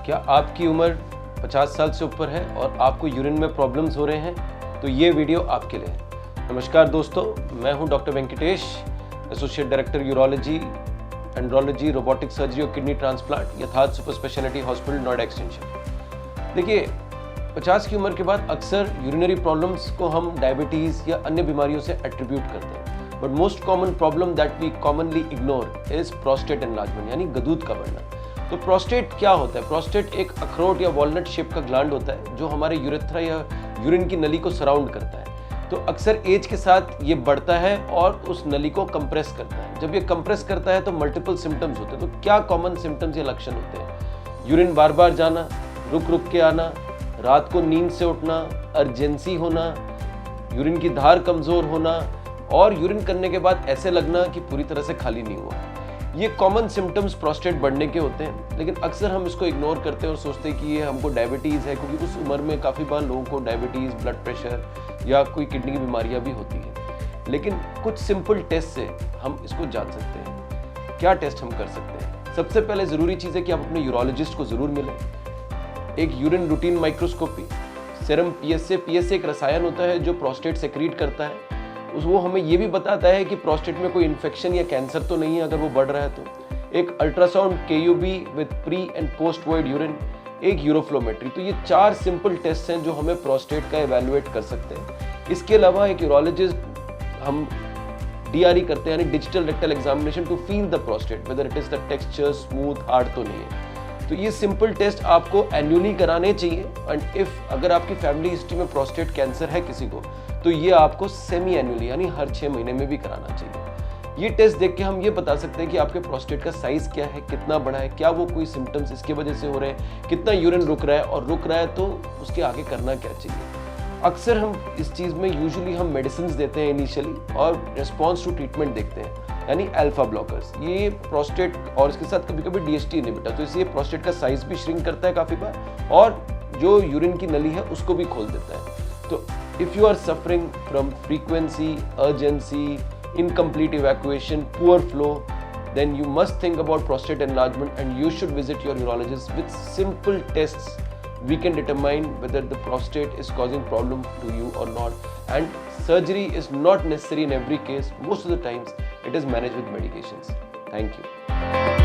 क्या आपकी उम्र 50 साल से ऊपर है और आपको यूरिन में प्रॉब्लम्स हो रहे हैं, तो ये वीडियो आपके लिए है। नमस्कार दोस्तों, मैं हूं doctor Venkatesh, associate director urology, andrology, robotic surgery और किडनी ट्रांसप्लांट, यथार्थ super speciality hospital, Noida extension. देखिए, 50 की उम्र के बाद अक्सर यूरिनरी प्रॉब्लम्स को हम डायबिटीज़ या अन्य बीमारियों से एट्रीब्यूट करते हैं, but most common problem that we commonly ignore is prostate enlargement, यानी गदूद का बढ़ना। तो प्रोस्टेट क्या होता है? प्रोस्टेट एक अखरोट या वॉलनट शेप का ग्लैंड होता है जो हमारे यूरेथ्रा या यूरिन की नली को सराउंड करता है। तो अक्सर एज के साथ ये बढ़ता है और उस नली को कंप्रेस करता है। जब ये कंप्रेस करता है तो मल्टीपल सिम्टम्स होते हैं। तो क्या कॉमन सिम्टम्स या लक्षण होते हैं? यूरिन बार बार जाना, रुक रुक के आना, रात को नींद से उठना, अर्जेंसी होना, यूरिन की धार कमज़ोर होना और यूरिन करने के बाद ऐसे लगना कि पूरी तरह से खाली नहीं हुआ। ये कॉमन सिम्टम्स प्रोस्टेट बढ़ने के होते हैं, लेकिन अक्सर हम इसको इग्नोर करते हैं और सोचते हैं कि ये हमको डायबिटीज़ है, क्योंकि उस उम्र में काफ़ी बार लोगों को डायबिटीज़, ब्लड प्रेशर या कोई किडनी की बीमारियाँ भी होती हैं। लेकिन कुछ सिंपल टेस्ट से हम इसको जान सकते हैं। क्या टेस्ट हम कर सकते हैं? सबसे पहले ज़रूरी चीज़ है कि आप अपने यूरोलॉजिस्ट को ज़रूर मिलें। एक urine routine microscopy, serum PSA एक रसायन होता है जो प्रोस्टेट सेक्रीट करता है। वो हमें ये भी बताता है कि प्रोस्टेट में कोई इन्फेक्शन या कैंसर तो नहीं है अगर वो बढ़ रहा है तो। एक ultrasound केयूबी with pre and post void urine, एक यूरोफ्लोमेट्री। तो ये 4 सिंपल टेस्ट हैं जो हमें प्रोस्टेट का एवेलुएट कर सकते हैं। इसके अलावा एक यूरोलॉजिस्ट हम DRE करते हैं, यानी digital rectal examination, to feel the prostate whether it is the texture smooth hard तो नहीं है। तो ये सिंपल टेस्ट आपको एनुअली कराने चाहिए। एंड इफ अगर आपकी फैमिली हिस्ट्री में प्रोस्टेट कैंसर है किसी को, तो ये आपको सेमी एनुअली यानी हर 6 महीने में भी कराना चाहिए। ये टेस्ट देख के हम ये बता सकते हैं कि आपके प्रोस्टेट का साइज क्या है, कितना बड़ा है, क्या वो कोई सिम्टम्स इसके वजह से हो रहे हैं, कितना यूरिन रुक रहा है, और रुक रहा है तो उसके आगे करना क्या चाहिए। अक्सर हम इस चीज़ में यूजुअली हम मेडिसिन देते हैं इनिशियली और रिस्पॉन्स टू ट्रीटमेंट देखते हैं, यानी अल्फा ब्लॉकर्स। ये प्रोस्टेट और इसके साथ कभी कभी DHT इनहिबिटर, तो इसलिए प्रोस्टेट का साइज भी श्रिंक करता है काफ़ी बार और जो यूरिन की नली है उसको भी खोल देता है। तो if you are suffering from frequency, urgency, incomplete evacuation, poor flow, then you must think about prostate enlargement and you should visit your urologist. With simple tests, we can determine whether the prostate is causing problem to you or not. And surgery is not necessary in every case. Most of the times, it is managed with medications. Thank you.